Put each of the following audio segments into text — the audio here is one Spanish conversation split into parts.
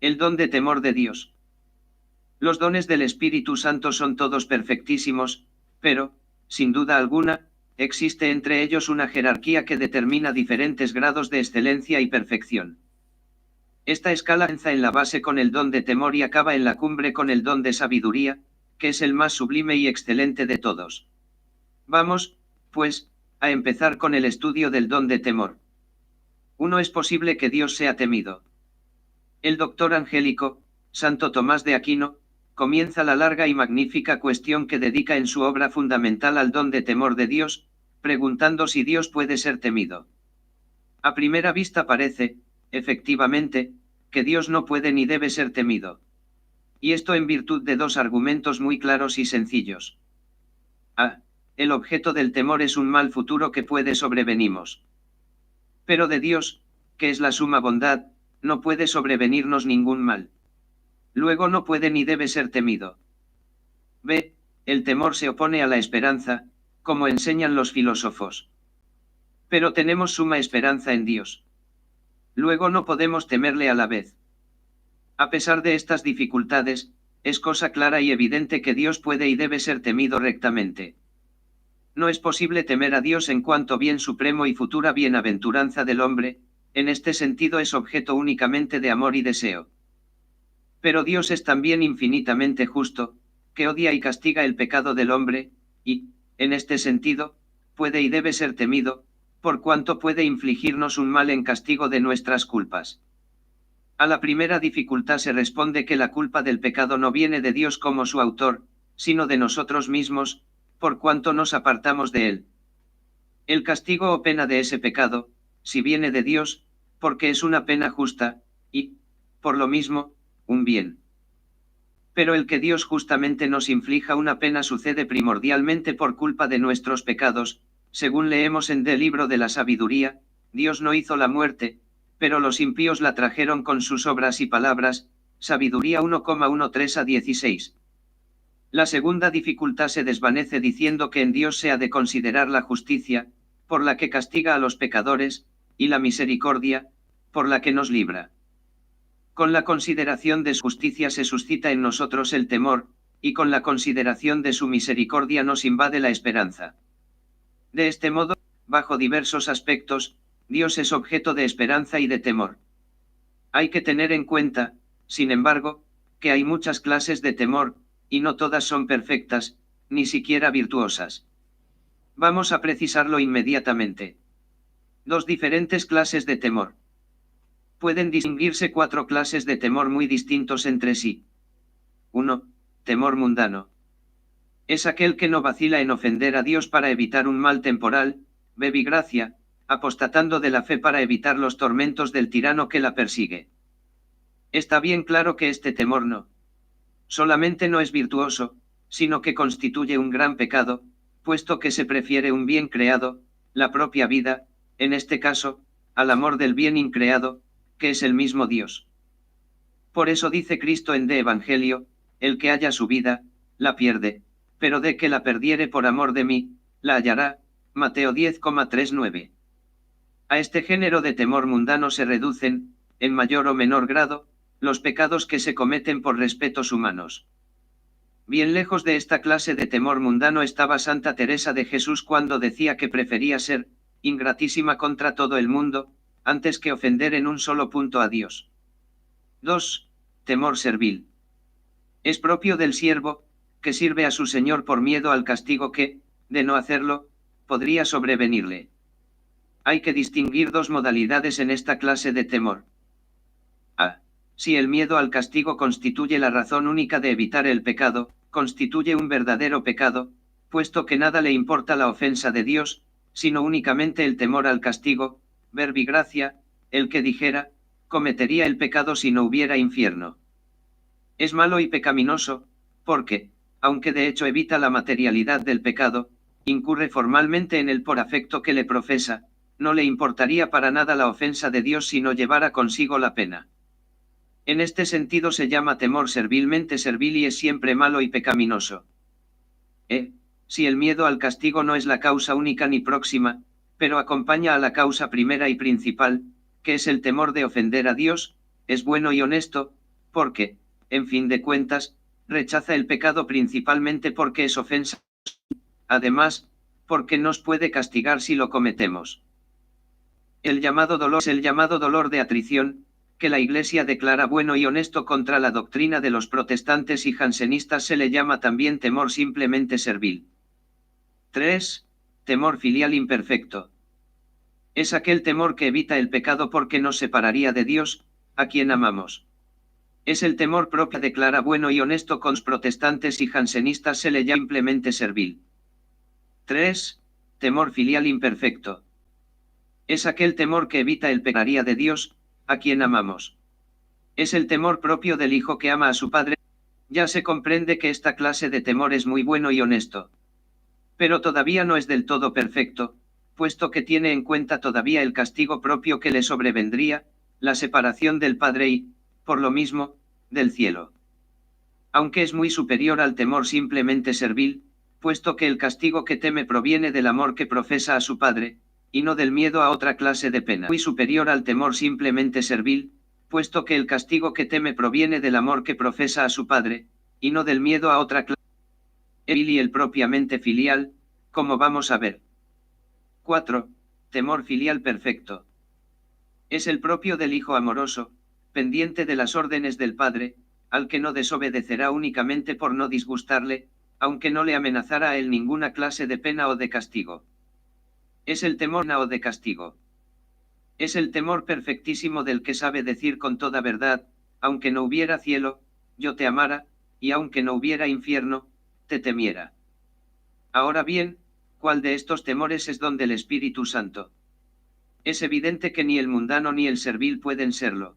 El don de temor de Dios. Los dones del Espíritu Santo son todos perfectísimos, pero, sin duda alguna, existe entre ellos una jerarquía que determina diferentes grados de excelencia y perfección. Esta escala comienza en la base con el don de temor y acaba en la cumbre con el don de sabiduría, que es el más sublime y excelente de todos. Vamos, pues, a empezar con el estudio del don de temor. 1. Es posible que Dios sea temido. El doctor angélico, Santo Tomás de Aquino, comienza la larga y magnífica cuestión que dedica en su obra fundamental al don de temor de Dios, preguntando si Dios puede ser temido. A primera vista parece, efectivamente, que Dios no puede ni debe ser temido. Y esto en virtud de dos argumentos muy claros y sencillos. A. El objeto del temor es un mal futuro que puede sobrevenirnos. Pero de Dios, que es la suma bondad, no puede sobrevenirnos ningún mal. Luego no puede ni debe ser temido. B. El temor se opone a la esperanza, como enseñan los filósofos. Pero tenemos suma esperanza en Dios. Luego no podemos temerle a la vez. A pesar de estas dificultades, es cosa clara y evidente que Dios puede y debe ser temido rectamente. No es posible temer a Dios en cuanto bien supremo y futura bienaventuranza del hombre, en este sentido es objeto únicamente de amor y deseo. Pero Dios es también infinitamente justo, que odia y castiga el pecado del hombre, y, en este sentido, puede y debe ser temido, por cuanto puede infligirnos un mal en castigo de nuestras culpas. A la primera dificultad se responde que la culpa del pecado no viene de Dios como su autor, sino de nosotros mismos, por cuanto nos apartamos de él. El castigo o pena de ese pecado, si viene de Dios, porque es una pena justa, y, por lo mismo, un bien. Pero el que Dios justamente nos inflija una pena sucede primordialmente por culpa de nuestros pecados, según leemos en el libro de la sabiduría, Dios no hizo la muerte, pero los impíos la trajeron con sus obras y palabras, sabiduría 1,13-16. La segunda dificultad se desvanece diciendo que en Dios se ha de considerar la justicia, por la que castiga a los pecadores, y la misericordia, por la que nos libra. Con la consideración de su justicia se suscita en nosotros el temor, y con la consideración de su misericordia nos invade la esperanza. De este modo, bajo diversos aspectos, Dios es objeto de esperanza y de temor. Hay que tener en cuenta, sin embargo, que hay muchas clases de temor, y no todas son perfectas, ni siquiera virtuosas. Vamos a precisarlo inmediatamente. Dos diferentes clases de temor. Pueden distinguirse 4 clases de temor muy distintos entre sí. 1. Temor mundano. Es aquel que no vacila en ofender a Dios para evitar un mal temporal, gracia, apostatando de la fe para evitar los tormentos del tirano que la persigue. Está bien claro que este temor no solamente no es virtuoso, sino que constituye un gran pecado, puesto que se prefiere un bien creado, la propia vida, en este caso, al amor del bien increado, que es el mismo Dios. Por eso dice Cristo en de Evangelio, el que halla su vida, la pierde, pero de que la perdiere por amor de mí, la hallará. Mateo 10,39. A este género de temor mundano se reducen, en mayor o menor grado, los pecados que se cometen por respetos humanos. Bien lejos de esta clase de temor mundano estaba Santa Teresa de Jesús cuando decía que prefería ser ingratísima contra todo el mundo, antes que ofender en un solo punto a Dios. 2. Temor servil. Es propio del siervo, que sirve a su Señor por miedo al castigo que, de no hacerlo, podría sobrevenirle. Hay que distinguir dos modalidades en esta clase de temor. A. Si el miedo al castigo constituye la razón única de evitar el pecado, constituye un verdadero pecado, puesto que nada le importa la ofensa de Dios, sino únicamente el temor al castigo, verbigracia, el que dijera, cometería el pecado si no hubiera infierno. Es malo y pecaminoso, porque, aunque de hecho evita la materialidad del pecado, incurre formalmente en él por afecto que le profesa, no le importaría para nada la ofensa de Dios si no llevara consigo la pena. En este sentido se llama temor servilmente servil y es siempre malo y pecaminoso. Si el miedo al castigo no es la causa única ni próxima, pero acompaña a la causa primera y principal, que es el temor de ofender a Dios, es bueno y honesto, porque, en fin de cuentas, rechaza el pecado principalmente porque es ofensa. Además, porque nos puede castigar si lo cometemos. El llamado dolor es el llamado dolor de atrición, que la Iglesia declara bueno y honesto contra la doctrina de los protestantes y jansenistas. Se le llama también temor simplemente servil. 3. Temor filial imperfecto. Es aquel temor que evita el pecado porque nos separaría de Dios, a quien amamos. Es el temor propio declara bueno y honesto con los protestantes y jansenistas. Se le llama simplemente servil. 3. Temor filial imperfecto. Es aquel temor que evita el pecaría de Dios, a quien amamos. Es el temor propio del hijo que ama a su padre. Ya se comprende que esta clase de temor es muy bueno y honesto. Pero todavía no es del todo perfecto, puesto que tiene en cuenta todavía el castigo propio que le sobrevendría, la separación del Padre y, por lo mismo, del cielo. Aunque es muy superior al temor simplemente servil, puesto que el castigo que teme proviene del amor que profesa a su Padre, y no del miedo a otra clase de pena. Muy superior al temor simplemente servil, puesto que el castigo que teme proviene del amor que profesa a su Padre, y no del miedo a otra clase de pena. Y el propiamente filial, como vamos a ver. 4. Temor filial perfecto. Es el propio del Hijo amoroso, pendiente de las órdenes del Padre, al que no desobedecerá únicamente por no disgustarle, aunque no le amenazara a él ninguna clase de pena o de castigo. Es el temor o de castigo. Es el temor perfectísimo del que sabe decir con toda verdad, aunque no hubiera cielo, yo te amara, y aunque no hubiera infierno, te temiera. Ahora bien, ¿cuál de estos temores es don del Espíritu Santo? Es evidente que ni el mundano ni el servil pueden serlo.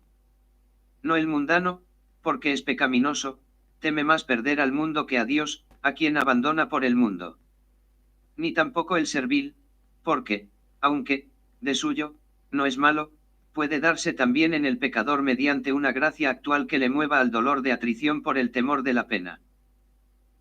No el mundano, porque es pecaminoso, teme más perder al mundo que a Dios, a quien abandona por el mundo. Ni tampoco el servil, porque, aunque, de suyo, no es malo, puede darse también en el pecador mediante una gracia actual que le mueva al dolor de atrición por el temor de la pena.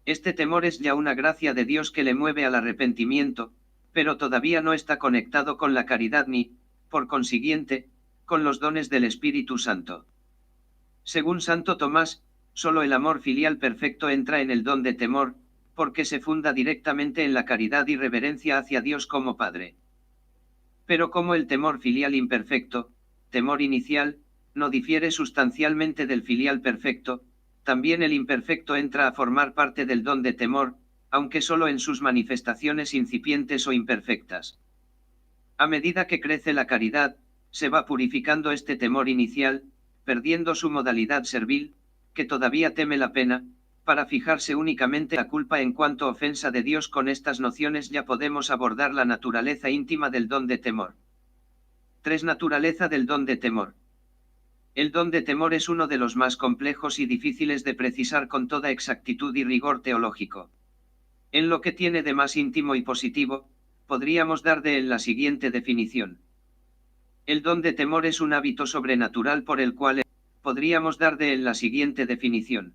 Este temor es ya una gracia de Dios que le mueve al arrepentimiento, pero todavía no está conectado con la caridad ni, por consiguiente, con los dones del Espíritu Santo. Según Santo Tomás, solo el amor filial perfecto entra en el don de temor, porque se funda directamente en la caridad y reverencia hacia Dios como Padre. Pero como el temor filial imperfecto, temor inicial, no difiere sustancialmente del filial perfecto, también el imperfecto entra a formar parte del don de temor, aunque solo en sus manifestaciones incipientes o imperfectas. A medida que crece la caridad, se va purificando este temor inicial, perdiendo su modalidad servil, que todavía teme la pena, para fijarse únicamente la culpa en cuanto ofensa de Dios. Con estas nociones ya podemos abordar la naturaleza íntima del don de temor. 3. Naturaleza del don de temor. El don de temor es uno de los más complejos y difíciles de precisar con toda exactitud y rigor teológico. En lo que tiene de más íntimo y positivo, podríamos dar de él la siguiente definición. El don de temor es un hábito sobrenatural por el cual podríamos dar de él la siguiente definición.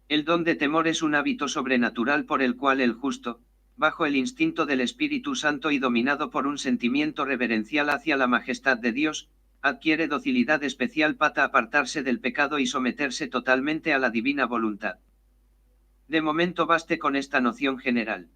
El don de temor es un hábito sobrenatural por el cual el justo, bajo el instinto del Espíritu Santo y dominado por un sentimiento reverencial hacia la majestad de Dios, adquiere docilidad especial para apartarse del pecado y someterse totalmente a la divina voluntad. De momento baste con esta noción general.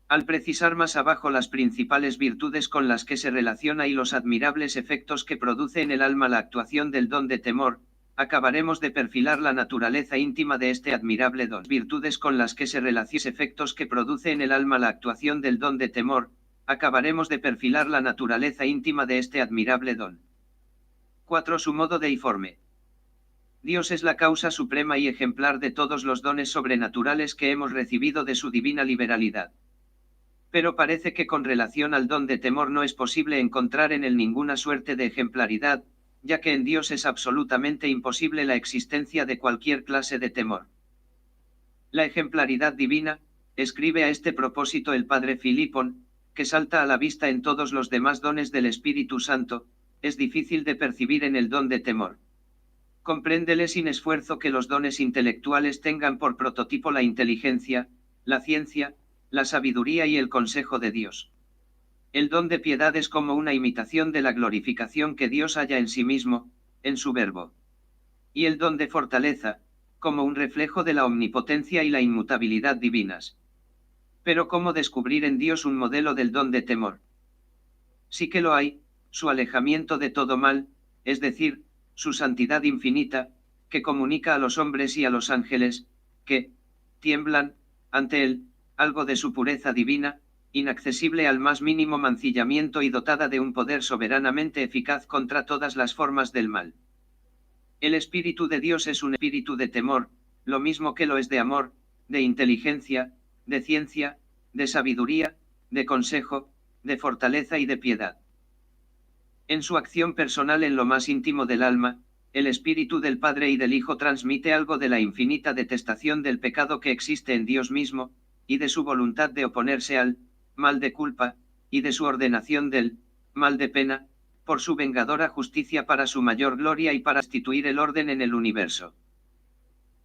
Al precisar más abajo las principales virtudes con las que se relaciona y los admirables efectos que produce en el alma la actuación del don de temor, acabaremos de perfilar la naturaleza íntima de este admirable don. Virtudes con las que se relaciona los efectos que produce en el alma la actuación del don de temor, acabaremos de perfilar la naturaleza íntima de este admirable don. 4. Su modo deiforme. Dios es la causa suprema y ejemplar de todos los dones sobrenaturales que hemos recibido de su divina liberalidad. Pero parece que con relación al don de temor no es posible encontrar en él ninguna suerte de ejemplaridad, ya que en Dios es absolutamente imposible la existencia de cualquier clase de temor. La ejemplaridad divina, escribe a este propósito el padre Filipón, que salta a la vista en todos los demás dones del Espíritu Santo, es difícil de percibir en el don de temor. Compréndele sin esfuerzo que los dones intelectuales tengan por prototipo la inteligencia, la ciencia, la sabiduría y el consejo de Dios. El don de piedad es como una imitación de la glorificación que Dios halla en sí mismo, en su verbo. y el don de fortaleza, como un reflejo de la omnipotencia y la inmutabilidad divinas. Pero ¿cómo descubrir en Dios un modelo del don de temor? Sí que lo hay, su alejamiento de todo mal, es decir, su santidad infinita, que comunica a los hombres y a los ángeles, que tiemblan ante él, algo de su pureza divina, inaccesible al más mínimo mancillamiento y dotada de un poder soberanamente eficaz contra todas las formas del mal. El Espíritu de Dios es un espíritu de temor, lo mismo que lo es de amor, de inteligencia, de ciencia, de sabiduría, de consejo, de fortaleza y de piedad. En su acción personal en lo más íntimo del alma, el Espíritu del Padre y del Hijo transmite algo de la infinita detestación del pecado que existe en Dios mismo, y de su voluntad de oponerse al mal de culpa, y de su ordenación del mal de pena, por su vengadora justicia para su mayor gloria y para restituir el orden en el universo.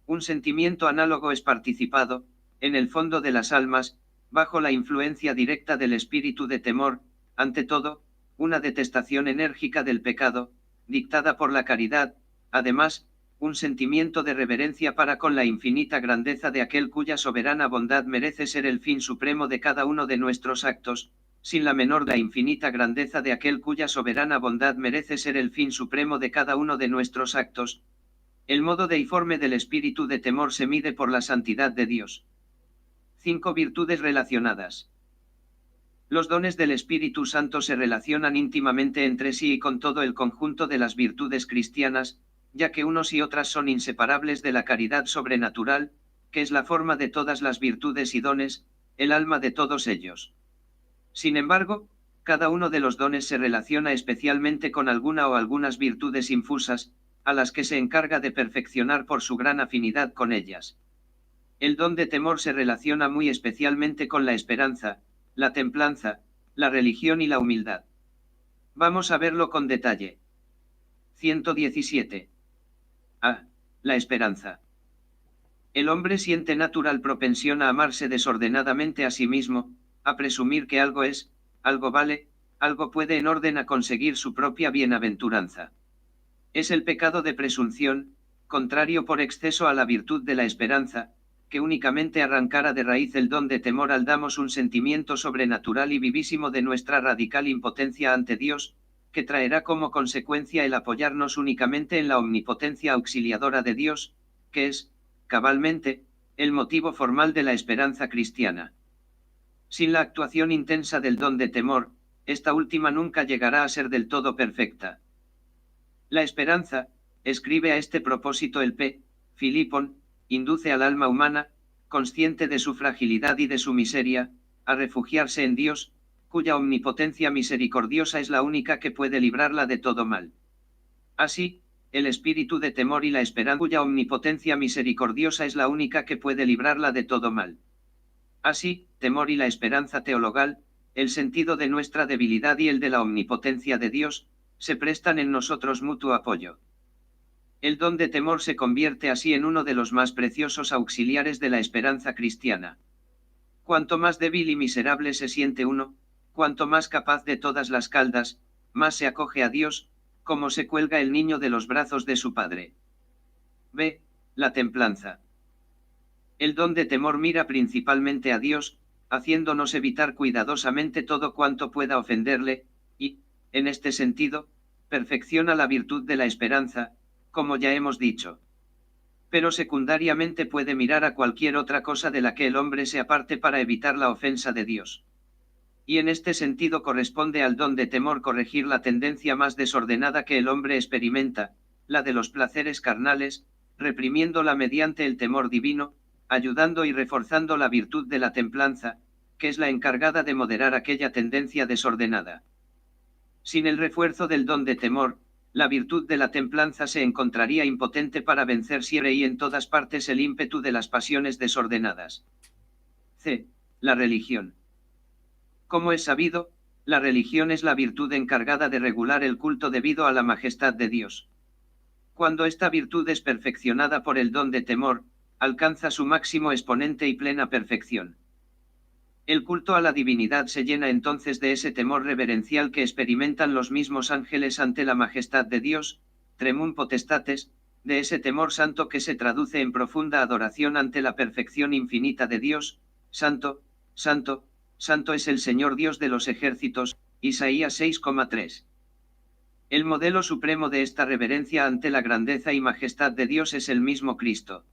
Un sentimiento análogo es participado, en el fondo de las almas, bajo la influencia directa del espíritu de temor, ante todo, una detestación enérgica del pecado, dictada por la caridad, además, un sentimiento de reverencia para con la infinita grandeza de aquel cuya soberana bondad merece ser el fin supremo de cada uno de nuestros actos, sin la menor la infinita grandeza de aquel cuya soberana bondad merece ser el fin supremo de cada uno de nuestros actos. El modo deiforme del espíritu de temor se mide por la santidad de Dios. 5 virtudes relacionadas. Los dones del Espíritu Santo se relacionan íntimamente entre sí y con todo el conjunto de las virtudes cristianas, ya que unos y otras son inseparables de la caridad sobrenatural, que es la forma de todas las virtudes y dones, el alma de todos ellos. Sin embargo, cada uno de los dones se relaciona especialmente con alguna o algunas virtudes infusas, a las que se encarga de perfeccionar por su gran afinidad con ellas. El don de temor se relaciona muy especialmente con la esperanza, la templanza, la religión y la humildad. Vamos a verlo con detalle. 117. A. La esperanza. El hombre siente natural propensión a amarse desordenadamente a sí mismo, a presumir que algo es, algo vale, algo puede en orden a conseguir su propia bienaventuranza. Es el pecado de presunción, contrario por exceso a la virtud de la esperanza, que únicamente arrancara de raíz el don de temor al damos un sentimiento sobrenatural y vivísimo de nuestra radical impotencia ante Dios, que traerá como consecuencia el apoyarnos únicamente en la omnipotencia auxiliadora de Dios, que es, cabalmente, el motivo formal de la esperanza cristiana. Sin la actuación intensa del don de temor, esta última nunca llegará a ser del todo perfecta. La esperanza, escribe a este propósito el P. Filipón, induce al alma humana, consciente de su fragilidad y de su miseria, a refugiarse en Dios, cuya omnipotencia misericordiosa es la única que puede librarla de todo mal. Así, el espíritu de temor y la esperanza cuya omnipotencia misericordiosa es la única que puede librarla de todo mal. Así, temor y la esperanza teologal, el sentido de nuestra debilidad y el de la omnipotencia de Dios, se prestan en nosotros mutuo apoyo. El don de temor se convierte así en uno de los más preciosos auxiliares de la esperanza cristiana. Cuanto más débil y miserable se siente uno, cuanto más capaz de todas las caldas, más se acoge a Dios, como se cuelga el niño de los brazos de su padre. B. La templanza. El don de temor mira principalmente a Dios, haciéndonos evitar cuidadosamente todo cuanto pueda ofenderle, y, en este sentido, perfecciona la virtud de la esperanza, como ya hemos dicho. Pero secundariamente puede mirar a cualquier otra cosa de la que el hombre se aparte para evitar la ofensa de Dios. Y en este sentido corresponde al don de temor corregir la tendencia más desordenada que el hombre experimenta, la de los placeres carnales, reprimiéndola mediante el temor divino, ayudando y reforzando la virtud de la templanza, que es la encargada de moderar aquella tendencia desordenada. Sin el refuerzo del don de temor, la virtud de la templanza se encontraría impotente para vencer siempre y en todas partes el ímpetu de las pasiones desordenadas. C. La religión. Como es sabido, la religión es la virtud encargada de regular el culto debido a la majestad de Dios. Cuando esta virtud es perfeccionada por el don de temor, alcanza su máximo exponente y plena perfección. El culto a la divinidad se llena entonces de ese temor reverencial que experimentan los mismos ángeles ante la majestad de Dios, tremum potestates, de ese temor santo que se traduce en profunda adoración ante la perfección infinita de Dios. Santo, santo, santo es el Señor Dios de los ejércitos. Isaías 6,3. El modelo supremo de esta reverencia ante la grandeza y majestad de Dios es el mismo Cristo.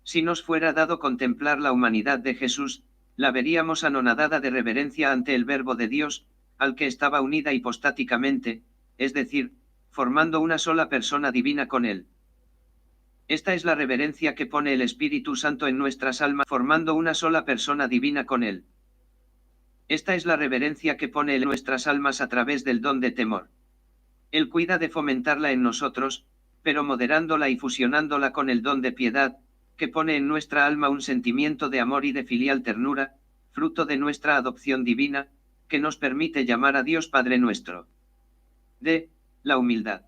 Si nos fuera dado contemplar la humanidad de Jesús, la veríamos anonadada de reverencia ante el Verbo de Dios, al que estaba unida hipostáticamente, es decir, formando una sola persona divina con él. Esta es la reverencia que pone el Espíritu Santo en nuestras almas, formando una sola persona divina con él. Esta es la reverencia que pone él en nuestras almas a través del don de temor. Él cuida de fomentarla en nosotros, pero moderándola y fusionándola con el don de piedad, que pone en nuestra alma un sentimiento de amor y de filial ternura, fruto de nuestra adopción divina, que nos permite llamar a Dios Padre nuestro. D. La humildad.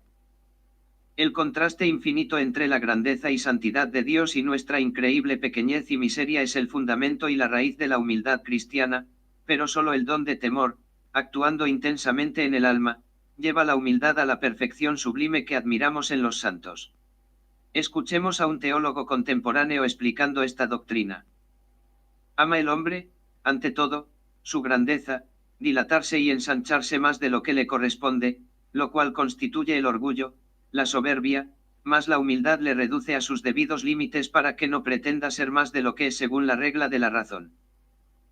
El contraste infinito entre la grandeza y santidad de Dios y nuestra increíble pequeñez y miseria es el fundamento y la raíz de la humildad cristiana, pero solo el don de temor, actuando intensamente en el alma, lleva la humildad a la perfección sublime que admiramos en los santos. Escuchemos a un teólogo contemporáneo explicando esta doctrina. Ama el hombre, ante todo, su grandeza, dilatarse y ensancharse más de lo que le corresponde, lo cual constituye el orgullo, la soberbia, mas la humildad le reduce a sus debidos límites para que no pretenda ser más de lo que es según la regla de la razón.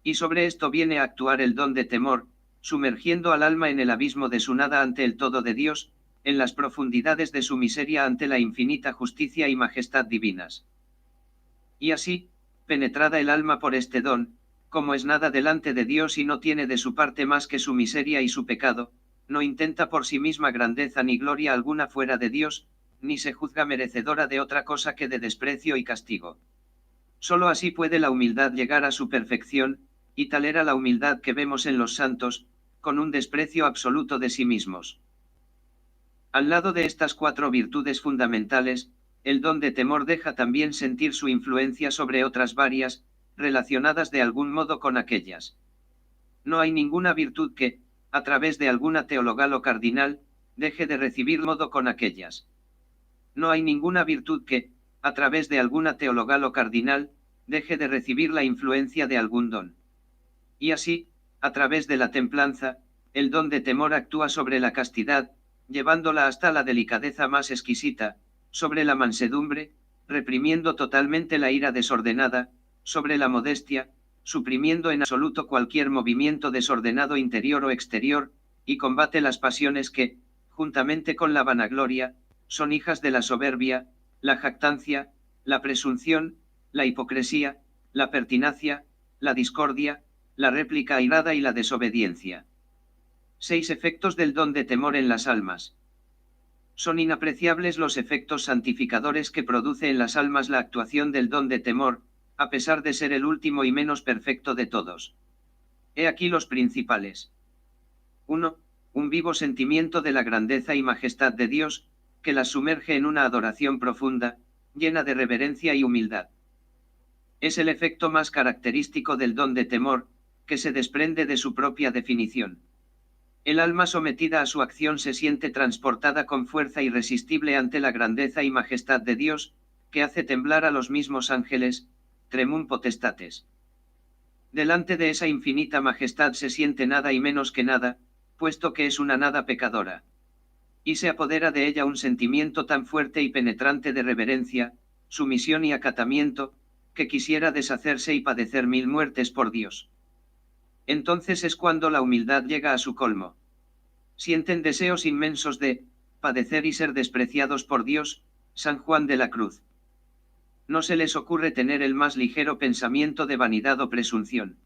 Y sobre esto viene a actuar el don de temor, sumergiendo al alma en el abismo de su nada ante el todo de Dios, en las profundidades de su miseria ante la infinita justicia y majestad divinas. Y así, penetrada el alma por este don, como es nada delante de Dios y no tiene de su parte más que su miseria y su pecado, no intenta por sí misma grandeza ni gloria alguna fuera de Dios, ni se juzga merecedora de otra cosa que de desprecio y castigo. Solo así puede la humildad llegar a su perfección, y tal era la humildad que vemos en los santos, con un desprecio absoluto de sí mismos. Al lado de estas 4 virtudes fundamentales, el don de temor deja también sentir su influencia sobre otras varias, relacionadas de algún modo con aquellas. No hay ninguna virtud que, a través de alguna teologal o cardinal, deje de recibir modo con aquellas. No hay ninguna virtud que, a través de alguna teologal o cardinal, deje de recibir la influencia de algún don. Y así, a través de la templanza, el don de temor actúa sobre la castidad, llevándola hasta la delicadeza más exquisita, sobre la mansedumbre, reprimiendo totalmente la ira desordenada, sobre la modestia, suprimiendo en absoluto cualquier movimiento desordenado interior o exterior, y combate las pasiones que, juntamente con la vanagloria, son hijas de la soberbia, la jactancia, la presunción, la hipocresía, la pertinacia, la discordia, la réplica airada y la desobediencia. 6 efectos del don de temor en las almas. Son inapreciables los efectos santificadores que produce en las almas la actuación del don de temor, a pesar de ser el último y menos perfecto de todos. He aquí los principales. 1. Un vivo sentimiento de la grandeza y majestad de Dios, que las sumerge en una adoración profunda, llena de reverencia y humildad. Es el efecto más característico del don de temor, que se desprende de su propia definición. El alma sometida a su acción se siente transportada con fuerza irresistible ante la grandeza y majestad de Dios, que hace temblar a los mismos ángeles, tremum potestates. Delante de esa infinita majestad se siente nada y menos que nada, puesto que es una nada pecadora. Y se apodera de ella un sentimiento tan fuerte y penetrante de reverencia, sumisión y acatamiento, que quisiera deshacerse y padecer 1000 muertes por Dios. Entonces es cuando la humildad llega a su colmo. Sienten deseos inmensos de padecer y ser despreciados por Dios, San Juan de la Cruz. No se les ocurre tener el más ligero pensamiento de vanidad o presunción.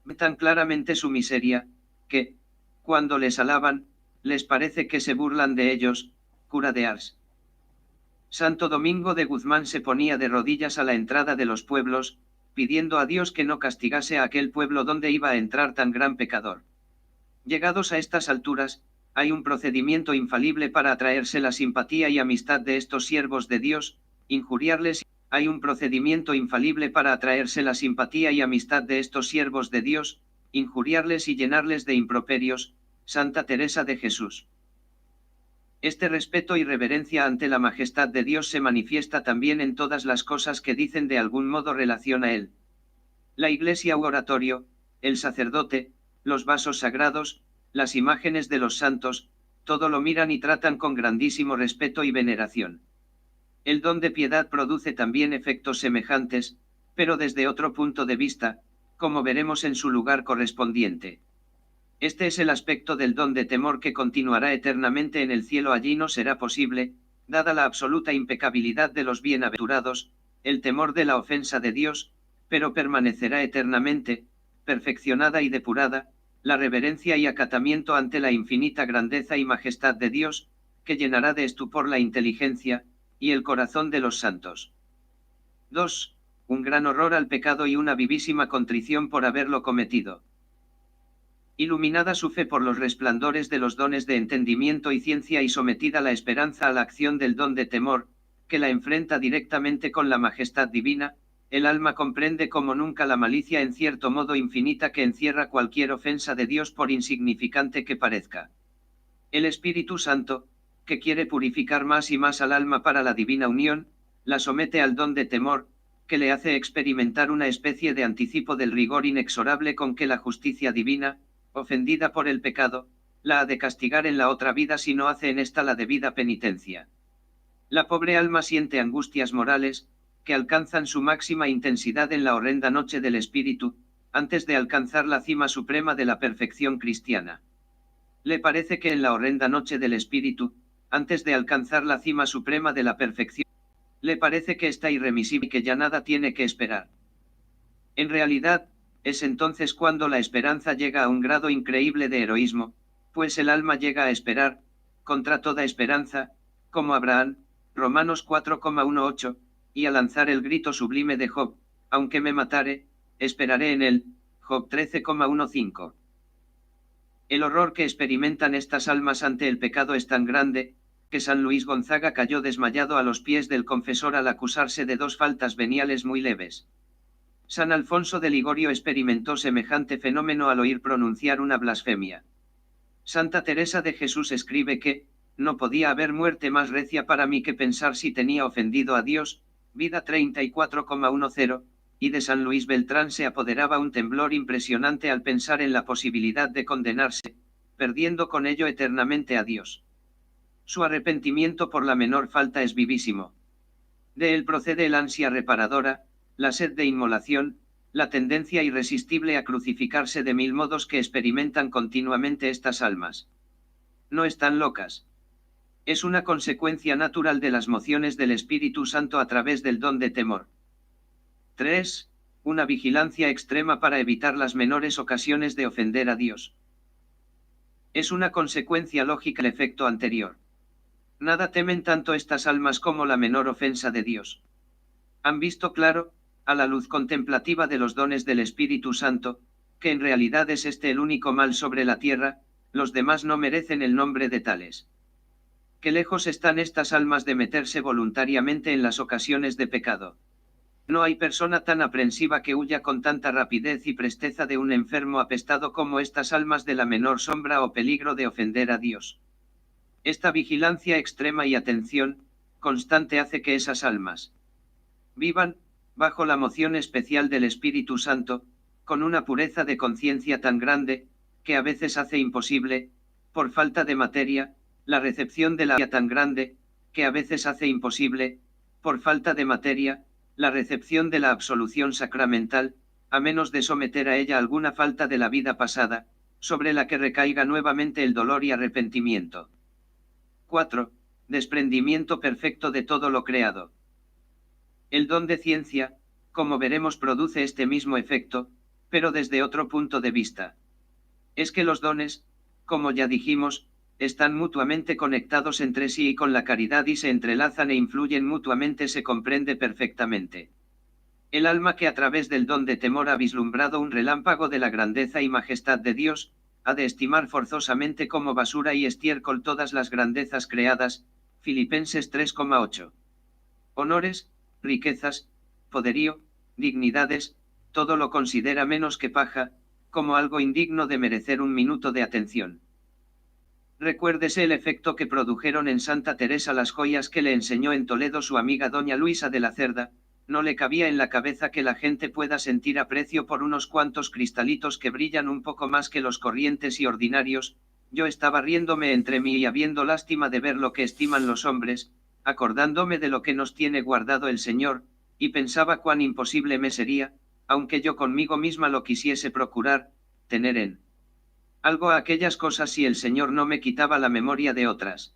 Ve tan claramente su miseria, que, cuando les alaban, les parece que se burlan de ellos. Cura de Ars. Santo Domingo de Guzmán se ponía de rodillas a la entrada de los pueblos, pidiendo a Dios que no castigase a aquel pueblo donde iba a entrar tan gran pecador. Llegados a estas alturas, hay un procedimiento infalible para atraerse la simpatía y amistad de estos siervos de Dios, injuriarles. Hay un procedimiento infalible para atraerse la simpatía y amistad de estos siervos de Dios, injuriarles y llenarles de improperios. Santa Teresa de Jesús. Este respeto y reverencia ante la majestad de Dios se manifiesta también en todas las cosas que dicen de algún modo relación a Él. La iglesia u oratorio, el sacerdote, los vasos sagrados, las imágenes de los santos, todo lo miran y tratan con grandísimo respeto y veneración. El don de piedad produce también efectos semejantes, pero desde otro punto de vista, como veremos en su lugar correspondiente. Este es el aspecto del don de temor que continuará eternamente en el cielo. Allí no será posible, dada la absoluta impecabilidad de los bienaventurados, el temor de la ofensa de Dios, pero permanecerá eternamente, perfeccionada y depurada, la reverencia y acatamiento ante la infinita grandeza y majestad de Dios, que llenará de estupor la inteligencia y el corazón de los santos. 2. Un gran horror al pecado y una vivísima contrición por haberlo cometido. Iluminada su fe por los resplandores de los dones de entendimiento y ciencia y sometida la esperanza a la acción del don de temor, que la enfrenta directamente con la majestad divina, el alma comprende como nunca la malicia en cierto modo infinita que encierra cualquier ofensa de Dios por insignificante que parezca. El Espíritu Santo, que quiere purificar más y más al alma para la divina unión, la somete al don de temor, que le hace experimentar una especie de anticipo del rigor inexorable con que la justicia divina, ofendida por el pecado, la ha de castigar en la otra vida si no hace en esta la debida penitencia. La pobre alma siente angustias morales, que alcanzan su máxima intensidad en la horrenda noche del espíritu, antes de alcanzar la cima suprema de la perfección cristiana. Le parece que en la horrenda noche del espíritu, antes de alcanzar la cima suprema de la perfección, le parece que está irremisible y que ya nada tiene que esperar. En realidad, es entonces cuando la esperanza llega a un grado increíble de heroísmo, pues el alma llega a esperar, contra toda esperanza, como Abraham, Romanos 4,18, y a lanzar el grito sublime de Job, aunque me matare, esperaré en él, Job 13,15. El horror que experimentan estas almas ante el pecado es tan grande, que San Luis Gonzaga cayó desmayado a los pies del confesor al acusarse de dos faltas veniales muy leves. San Alfonso de Ligorio experimentó semejante fenómeno al oír pronunciar una blasfemia. Santa Teresa de Jesús escribe que, no podía haber muerte más recia para mí que pensar si tenía ofendido a Dios, vida 34,10, y de San Luis Beltrán se apoderaba un temblor impresionante al pensar en la posibilidad de condenarse, perdiendo con ello eternamente a Dios. Su arrepentimiento por la menor falta es vivísimo. De él procede el ansia reparadora, la sed de inmolación, la tendencia irresistible a crucificarse de mil modos que experimentan continuamente estas almas. No están locas. Es una consecuencia natural de las mociones del Espíritu Santo a través del don de temor. 3. Una vigilancia extrema para evitar las menores ocasiones de ofender a Dios. Es una consecuencia lógica del efecto anterior. Nada temen tanto estas almas como la menor ofensa de Dios. Han visto claro, a la luz contemplativa de los dones del Espíritu Santo, que en realidad es este el único mal sobre la tierra, los demás no merecen el nombre de tales. Qué lejos están estas almas de meterse voluntariamente en las ocasiones de pecado. No hay persona tan aprensiva que huya con tanta rapidez y presteza de un enfermo apestado como estas almas de la menor sombra o peligro de ofender a Dios. Esta vigilancia extrema y atención constante hace que esas almas vivan, bajo la moción especial del Espíritu Santo, con una pureza de conciencia tan grande, que a veces hace imposible, por falta de materia, la recepción de la vida tan grande, que a veces hace imposible, por falta de materia, la recepción de la absolución sacramental, a menos de someter a ella alguna falta de la vida pasada, sobre la que recaiga nuevamente el dolor y arrepentimiento. 4. Desprendimiento perfecto de todo lo creado. El don de ciencia, como veremos, produce este mismo efecto, pero desde otro punto de vista. Es que los dones, como ya dijimos, están mutuamente conectados entre sí y con la caridad y se entrelazan e influyen mutuamente, se comprende perfectamente. El alma que a través del don de temor ha vislumbrado un relámpago de la grandeza y majestad de Dios, ha de estimar forzosamente como basura y estiércol todas las grandezas creadas, Filipenses 3,8. Honores, riquezas, poderío, dignidades, todo lo considera menos que paja, como algo indigno de merecer un minuto de atención. Recuérdese el efecto que produjeron en Santa Teresa las joyas que le enseñó en Toledo su amiga doña Luisa de la Cerda. No le cabía en la cabeza que la gente pueda sentir aprecio por unos cuantos cristalitos que brillan un poco más que los corrientes y ordinarios. Yo estaba riéndome entre mí y habiendo lástima de ver lo que estiman los hombres, acordándome de lo que nos tiene guardado el Señor, y pensaba cuán imposible me sería, aunque yo conmigo misma lo quisiese procurar, tener en algo a aquellas cosas si el Señor no me quitaba la memoria de otras.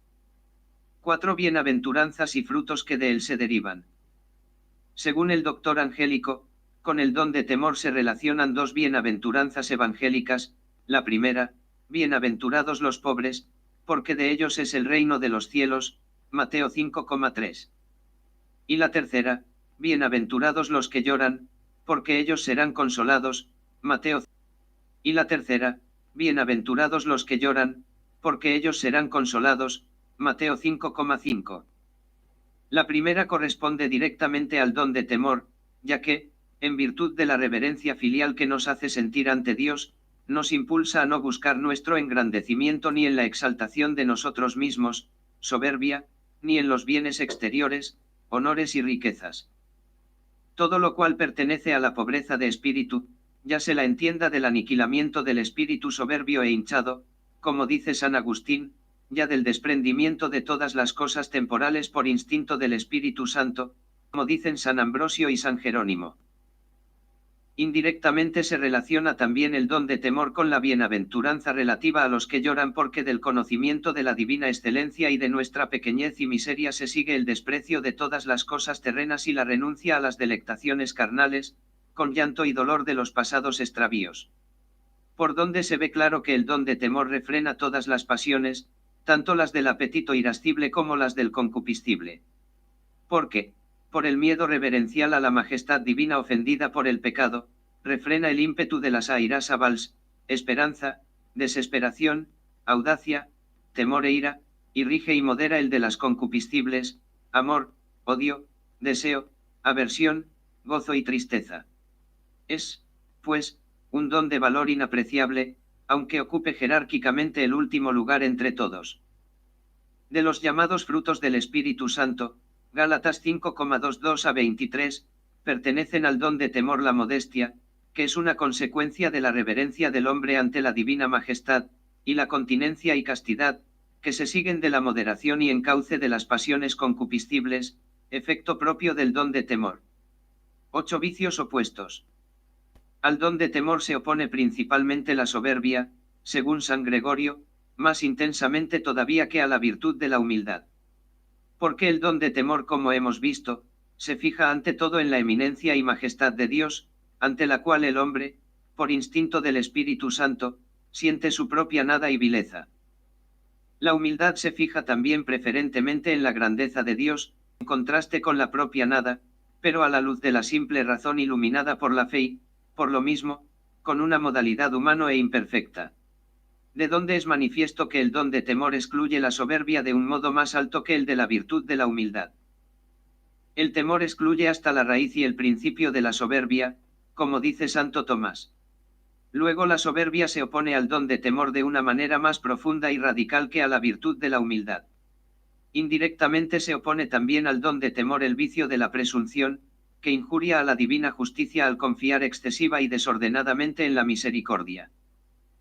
4 bienaventuranzas y frutos que de él se derivan. Según el doctor Angélico, con el don de temor se relacionan 2 bienaventuranzas evangélicas. La primera, bienaventurados los pobres, porque de ellos es el reino de los cielos, Mateo 5,3. Y la tercera, bienaventurados los que lloran, porque ellos serán consolados, Mateo. Y la tercera, bienaventurados los que lloran, porque ellos serán consolados, Mateo 5,5. La primera corresponde directamente al don de temor, ya que, en virtud de la reverencia filial que nos hace sentir ante Dios, nos impulsa a no buscar nuestro engrandecimiento ni en la exaltación de nosotros mismos, soberbia, ni en los bienes exteriores, honores y riquezas. Todo lo cual pertenece a la pobreza de espíritu, ya se la entienda del aniquilamiento del espíritu soberbio e hinchado, como dice San Agustín, ya del desprendimiento de todas las cosas temporales por instinto del Espíritu Santo, como dicen San Ambrosio y San Jerónimo. Indirectamente se relaciona también el don de temor con la bienaventuranza relativa a los que lloran porque del conocimiento de la divina excelencia y de nuestra pequeñez y miseria se sigue el desprecio de todas las cosas terrenas y la renuncia a las delectaciones carnales, con llanto y dolor de los pasados extravíos. Por donde se ve claro que el don de temor refrena todas las pasiones, tanto las del apetito irascible como las del concupiscible. Porque, por el miedo reverencial a la majestad divina ofendida por el pecado, refrena el ímpetu de las airas avals, esperanza, desesperación, audacia, temor e ira, y rige y modera el de las concupiscibles, amor, odio, deseo, aversión, gozo y tristeza. Es, pues, un don de valor inapreciable, aunque ocupe jerárquicamente el último lugar entre todos. De los llamados frutos del Espíritu Santo, Gálatas 5,22 a 23, pertenecen al don de temor la modestia, que es una consecuencia de la reverencia del hombre ante la divina majestad, y la continencia y castidad, que se siguen de la moderación y encauce de las pasiones concupiscibles, efecto propio del don de temor. 8 vicios opuestos. Al don de temor se opone principalmente la soberbia, según San Gregorio, más intensamente todavía que a la virtud de la humildad. Porque el don de temor, como hemos visto, se fija ante todo en la eminencia y majestad de Dios, ante la cual el hombre, por instinto del Espíritu Santo, siente su propia nada y vileza. La humildad se fija también preferentemente en la grandeza de Dios, en contraste con la propia nada, pero a la luz de la simple razón iluminada por la fe y, por lo mismo, con una modalidad humano e imperfecta. De donde es manifiesto que el don de temor excluye la soberbia de un modo más alto que el de la virtud de la humildad. El temor excluye hasta la raíz y el principio de la soberbia, como dice Santo Tomás. Luego la soberbia se opone al don de temor de una manera más profunda y radical que a la virtud de la humildad. Indirectamente se opone también al don de temor el vicio de la presunción, que injuria a la divina justicia al confiar excesiva y desordenadamente en la misericordia.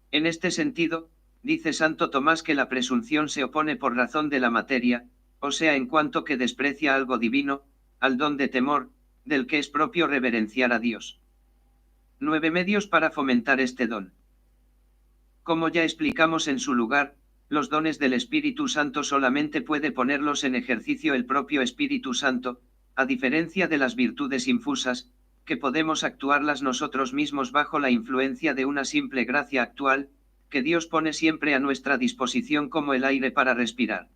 En este sentido, dice Santo Tomás que la presunción se opone por razón de la materia, o sea en cuanto que desprecia algo divino, al don de temor, del que es propio reverenciar a Dios. 9 medios para fomentar este don. Como ya explicamos en su lugar, los dones del Espíritu Santo solamente puede ponerlos en ejercicio el propio Espíritu Santo, a diferencia de las virtudes infusas, que podemos actuarlas nosotros mismos bajo la influencia de una simple gracia actual, que Dios pone siempre a nuestra disposición como el aire para respirar.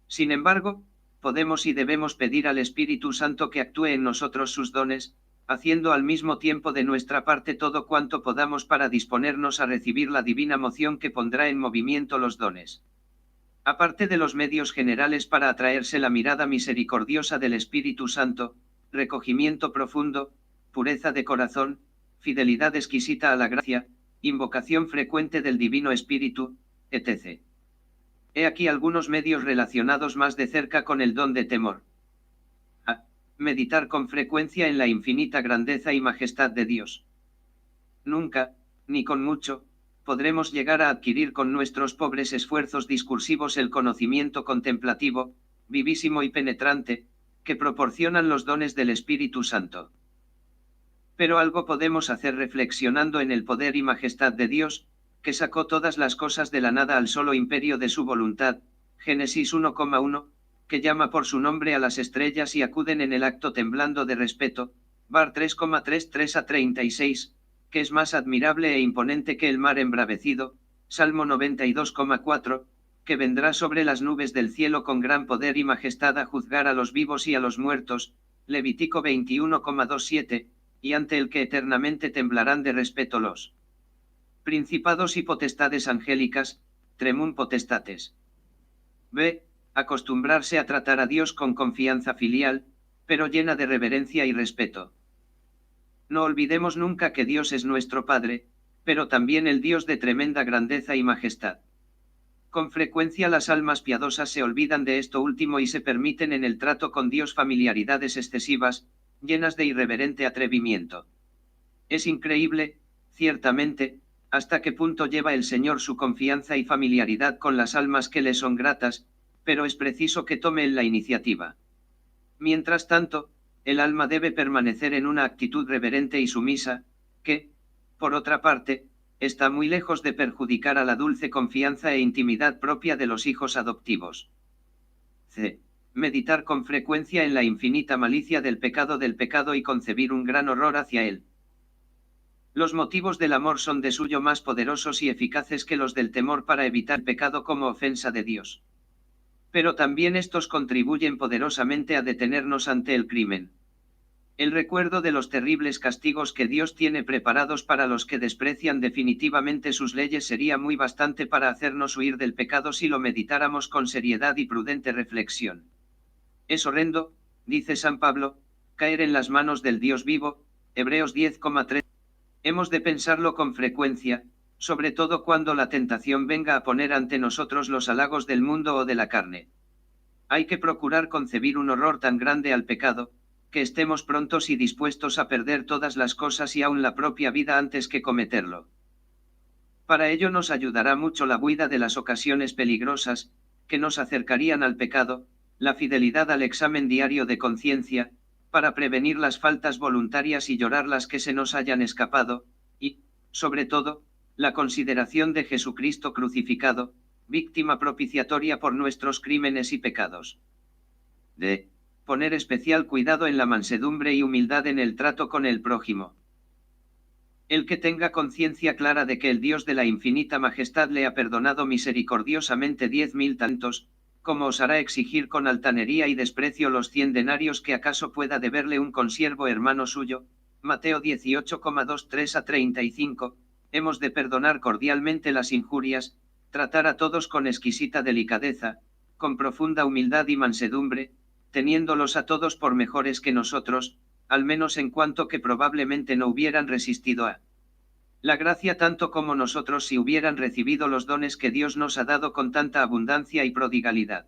Sin embargo, podemos y debemos pedir al Espíritu Santo que actúe en nosotros sus dones, haciendo al mismo tiempo de nuestra parte todo cuanto podamos para disponernos a recibir la divina moción que pondrá en movimiento los dones. Aparte de los medios generales para atraerse la mirada misericordiosa del Espíritu Santo, recogimiento profundo, pureza de corazón, fidelidad exquisita a la gracia, invocación frecuente del Divino Espíritu, etc. He aquí algunos medios relacionados más de cerca con el don de temor. A. Meditar con frecuencia en la infinita grandeza y majestad de Dios. Nunca, ni con mucho, podremos llegar a adquirir con nuestros pobres esfuerzos discursivos el conocimiento contemplativo, vivísimo y penetrante, que proporcionan los dones del Espíritu Santo. Pero algo podemos hacer reflexionando en el poder y majestad de Dios, que sacó todas las cosas de la nada al solo imperio de su voluntad, Génesis 1,1, que llama por su nombre a las estrellas y acuden en el acto temblando de respeto, Bar 3,33 a 36, que es más admirable e imponente que el mar embravecido, Salmo 92,4, que vendrá sobre las nubes del cielo con gran poder y majestad a juzgar a los vivos y a los muertos, Levítico 21,27, y ante el que eternamente temblarán de respeto los principados y potestades angélicas, tremum potestates. B. Acostumbrarse a tratar a Dios con confianza filial, pero llena de reverencia y respeto. No olvidemos nunca que Dios es nuestro Padre, pero también el Dios de tremenda grandeza y majestad. Con frecuencia las almas piadosas se olvidan de esto último y se permiten en el trato con Dios familiaridades excesivas, llenas de irreverente atrevimiento. Es increíble, ciertamente, hasta qué punto lleva el Señor su confianza y familiaridad con las almas que le son gratas, pero es preciso que tome él la iniciativa. Mientras tanto, el alma debe permanecer en una actitud reverente y sumisa, que, por otra parte, está muy lejos de perjudicar a la dulce confianza e intimidad propia de los hijos adoptivos. C. Meditar con frecuencia en la infinita malicia del pecado y concebir un gran horror hacia él. Los motivos del amor son de suyo más poderosos y eficaces que los del temor para evitar pecado como ofensa de Dios. Pero también estos contribuyen poderosamente a detenernos ante el crimen. El recuerdo de los terribles castigos que Dios tiene preparados para los que desprecian definitivamente sus leyes sería muy bastante para hacernos huir del pecado si lo meditáramos con seriedad y prudente reflexión. Es horrendo, dice San Pablo, caer en las manos del Dios vivo, Hebreos 10,3. Hemos de pensarlo con frecuencia, sobre todo cuando la tentación venga a poner ante nosotros los halagos del mundo o de la carne. Hay que procurar concebir un horror tan grande al pecado, que estemos prontos y dispuestos a perder todas las cosas y aun la propia vida antes que cometerlo. Para ello nos ayudará mucho la huida de las ocasiones peligrosas, que nos acercarían al pecado, la fidelidad al examen diario de conciencia, para prevenir las faltas voluntarias y llorar las que se nos hayan escapado, y, sobre todo, la consideración de Jesucristo crucificado, víctima propiciatoria por nuestros crímenes y pecados. D. Poner especial cuidado en la mansedumbre y humildad en el trato con el prójimo. El que tenga conciencia clara de que el Dios de la infinita majestad le ha perdonado misericordiosamente 10.000 tantos, ¿cómo osará exigir con altanería y desprecio los 100 denarios que acaso pueda deberle un consiervo hermano suyo? Mateo 18,23 a 35, hemos de perdonar cordialmente las injurias, tratar a todos con exquisita delicadeza, con profunda humildad y mansedumbre, teniéndolos a todos por mejores que nosotros, al menos en cuanto que probablemente no hubieran resistido a la gracia tanto como nosotros si hubieran recibido los dones que Dios nos ha dado con tanta abundancia y prodigalidad.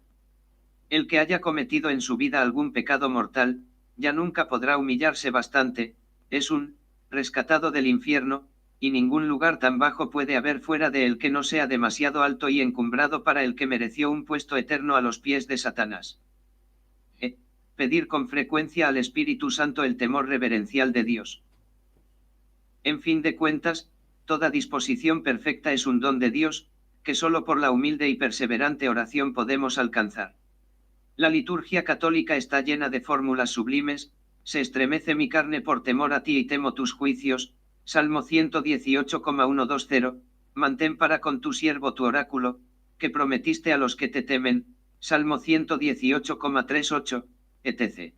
El que haya cometido en su vida algún pecado mortal, ya nunca podrá humillarse bastante, es un rescatado del infierno, y ningún lugar tan bajo puede haber fuera de él que no sea demasiado alto y encumbrado para el que mereció un puesto eterno a los pies de Satanás. Pedir con frecuencia al Espíritu Santo el temor reverencial de Dios. En fin de cuentas, toda disposición perfecta es un don de Dios, que solo por la humilde y perseverante oración podemos alcanzar. La liturgia católica está llena de fórmulas sublimes, se estremece mi carne por temor a ti y temo tus juicios, Salmo 118,120, mantén para con tu siervo tu oráculo, que prometiste a los que te temen, Salmo 118,38, etc.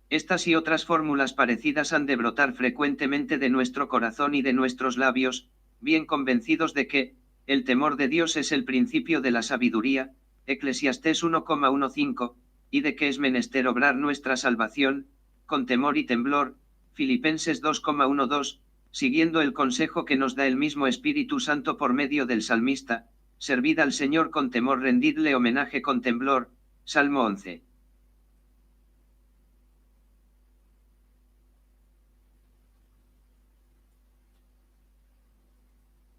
Estas y otras fórmulas parecidas han de brotar frecuentemente de nuestro corazón y de nuestros labios, bien convencidos de que, el temor de Dios es el principio de la sabiduría, Eclesiastés 1,15, y de que es menester obrar nuestra salvación, con temor y temblor, Filipenses 2,12, siguiendo el consejo que nos da el mismo Espíritu Santo por medio del salmista, servid al Señor con temor, rendidle homenaje con temblor. Salmo 11.